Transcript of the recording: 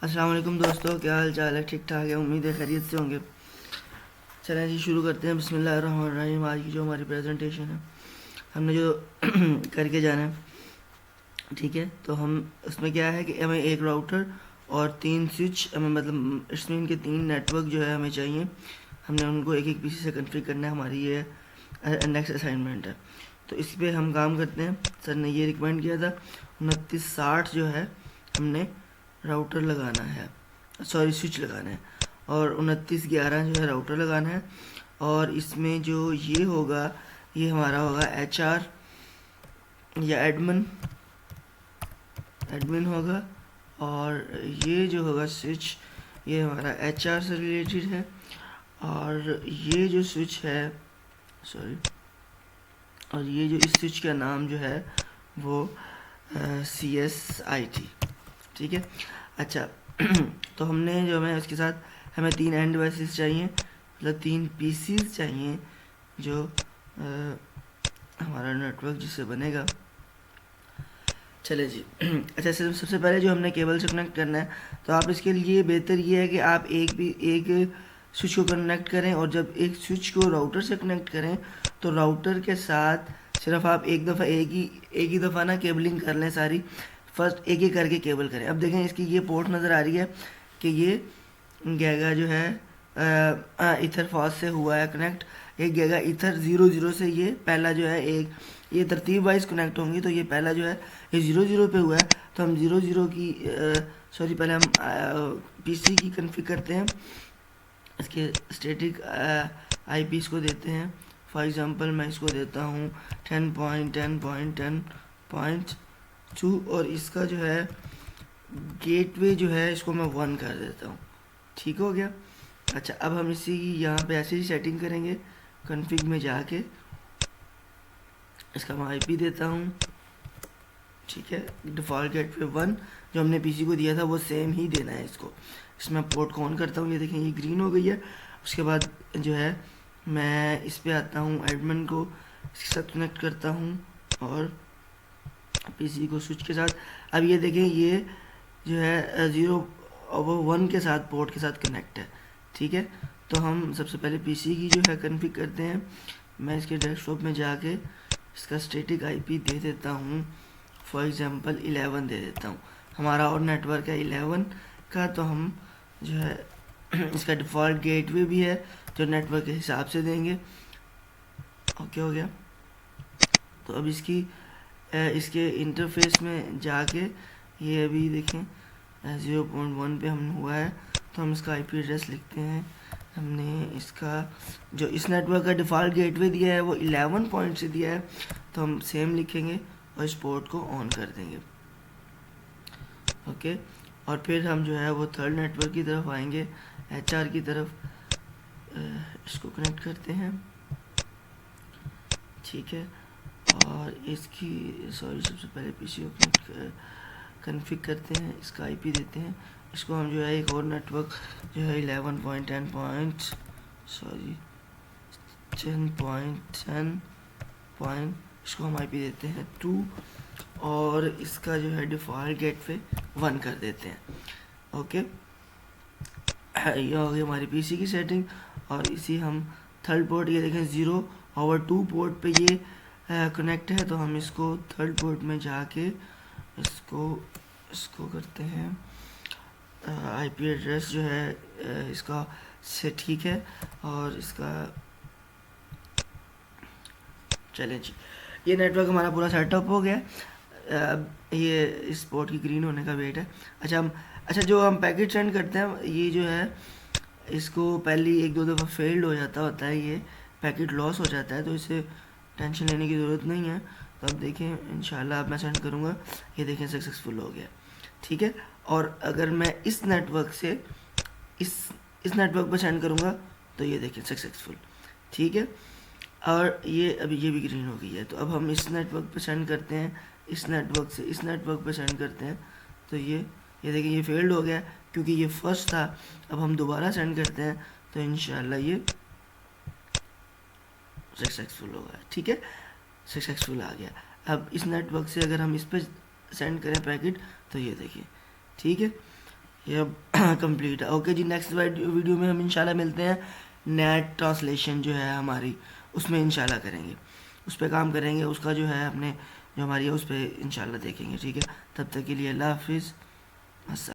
अस्सलाम वालेकुम दोस्तों, क्या हाल चाल है? ठीक ठाक है, उम्मीद है खैरियत से होंगे। चलें जी, शुरू करते हैं। बिस्मिल्लाहिर्रहमानिर्रहीम। आज की जो हमारी प्रेजेंटेशन है, हमने जो करके जाना है, ठीक है। तो हम उसमें क्या है कि हमें एक राउटर और 3 स्विच, हमें मतलब इसमें इनके 3 नेटवर्क जो है हमें चाहिए। हमने उनको एक एक पीसी से कन्फिग करना है। हमारी ये नेक्स्ट असाइनमेंट है, तो इस पर हम काम करते हैं। सर ने ये रिकमेंड किया था 2960 जो है हमने राउटर लगाना है, सॉरी स्विच लगाना है, और 2911 जो है राउटर लगाना है। और इसमें जो ये होगा, ये हमारा होगा HR या एडमिन एडमिन होगा। और ये जो होगा स्विच, ये हमारा HR से रिलेटेड है। और ये जो स्विच है, सॉरी, और ये जो इस स्विच का नाम जो है वो CSIT, ठीक है। अच्छा तो हमने जो है उसके साथ हमें 3 एंड डिवाइसेस चाहिए, मतलब 3 पीसीज चाहिए जो हमारा नेटवर्क जिससे बनेगा। चले जी। अच्छा, सबसे पहले जो हमने केबल से कनेक्ट करना है, तो आप इसके लिए बेहतर ये है कि आप एक स्विच को कनेक्ट करें, और जब एक स्विच को राउटर से कनेक्ट करें तो राउटर के साथ सिर्फ आप एक ही दफ़ा ना केबलिंग कर लें सारी। फर्स्ट एक एक करके केबल करें। अब देखें, इसकी ये पोर्ट नज़र आ रही है कि ये गैगा जो है इथर फॉस से हुआ है कनेक्ट। एक गैगा इथर 00 से, ये पहला जो है, एक ये तरतीब वाइज कनेक्ट होंगी, तो ये पहला जो है ये 00 पे हुआ है। तो हम 00 की सॉरी, पहले हम पीसी की कन्फिग करते हैं। इसके स्टैटिक आईपीस को देते हैं। फॉर एग्जांपल मैं इसको देता हूँ 10.10.10.2, और इसका जो है गेटवे जो है इसको मैं 1 कर देता हूँ। ठीक हो गया। अच्छा, अब हम इसी यहाँ पे ऐसे ही सेटिंग करेंगे। कन्फिग में जाके इसका मैं आईपी देता हूँ, ठीक है। डिफ़ॉल्ट गेटवे 1 जो हमने पीसी को दिया था वो सेम ही देना है इसको। इसमें पोर्ट को ऑन करता हूँ, ये देखें ये ग्रीन हो गई है। उसके बाद जो है मैं इस पे आता हूँ, एडमिन को इसके साथ कनेक्ट करता हूँ और पीसी को स्विच के साथ। अब ये देखें, ये जो है 0 और 1 के साथ, पोर्ट के साथ कनेक्ट है, ठीक है। तो हम सबसे पहले पीसी की जो है कन्फिग करते हैं। मैं इसके डेस्कटॉप में जाके इसका स्टैटिक आईपी दे देता हूँ, फॉर एग्जांपल 11 दे देता हूँ। हमारा और नेटवर्क है 11 का, तो हम जो है इसका डिफ़ॉल्ट गेटवे भी है जो नेटवर्क के हिसाब से देंगे। ओके हो गया। तो अब इसके इंटरफेस में जाके ये अभी देखें 0.1 पे हम हुआ है, तो हम इसका आईपी एड्रेस लिखते हैं। हमने इसका जो इस नेटवर्क का डिफ़ॉल्ट गेटवे दिया है वो 11 पॉइंट से दिया है, तो हम सेम लिखेंगे और इस पोर्ट को ऑन कर देंगे। ओके, और फिर हम जो है वो थर्ड नेटवर्क की तरफ आएंगे, HR की तरफ। इसको कनेक्ट करते हैं, ठीक है। और इसकी सॉरी, सबसे पहले पीसी को कन्फिग करते हैं, इसका आईपी देते हैं। इसको हम जो है एक और नेटवर्क जो है 11.10 सॉरी 10.10 इसको हम आईपी देते हैं 2, और इसका जो है डिफ़ॉल्ट गेटवे 1 कर देते हैं। ओके, ये हो गई हमारी पीसी की सेटिंग। और इसी हम थर्ड पोर्ट, ये देखें 0/2 पोर्ट पे ये कनेक्ट है, तो हम इसको थर्ड पोर्ट में जाके इसको करते हैं। आईपी एड्रेस जो है इसका से ठीक है, और इसका चलें जी, ये नेटवर्क हमारा पूरा सेटअप हो गया। अब ये इस पोर्ट की ग्रीन होने का वेट है। अच्छा, जो हम पैकेट सेंड करते हैं, ये जो है इसको पहली 1-2 दफ़ा फेल्ड हो जाता होता है, ये पैकेट लॉस हो जाता है, तो इसे टेंशन लेने की ज़रूरत नहीं है। तो अब देखें, इंशाल्लाह अब मैं सेंड करूँगा, ये देखें सक्सेसफुल हो गया, ठीक है। और अगर मैं इस नेटवर्क से इस नेटवर्क पर सेंड करूँगा तो ये देखें सक्सेसफुल, ठीक है। और ये अभी ये भी ग्रीन हो गई है। तो अब हम इस नेटवर्क पे सेंड करते हैं, इस नेटवर्क से इस नेटवर्क पे सेंड करते हैं, तो ये देखिए ये फेल्ड हो गया क्योंकि ये फर्स्ट था। अब हम दोबारा सेंड करते हैं तो इंशाल्लाह ये सक्सेसफुल होगा, ठीक है। सक्सेसफुल आ गया। अब इस नेटवर्क से अगर हम इस पर सेंड करें पैकेट, तो ये देखिए, ठीक है। ये अब कंप्लीट है। ओके जी, नेक्स्ट वीडियो में हम इंशाल्लाह मिलते हैं। नेट ट्रांसलेशन जो है हमारी, उसमें इंशाल्लाह करेंगे, उस पर काम करेंगे, उसका जो है अपने जो हमारी है उस पर इंशाल्लाह देखेंगे। ठीक है, तब तक के लिए अल्लाह हाफिज़।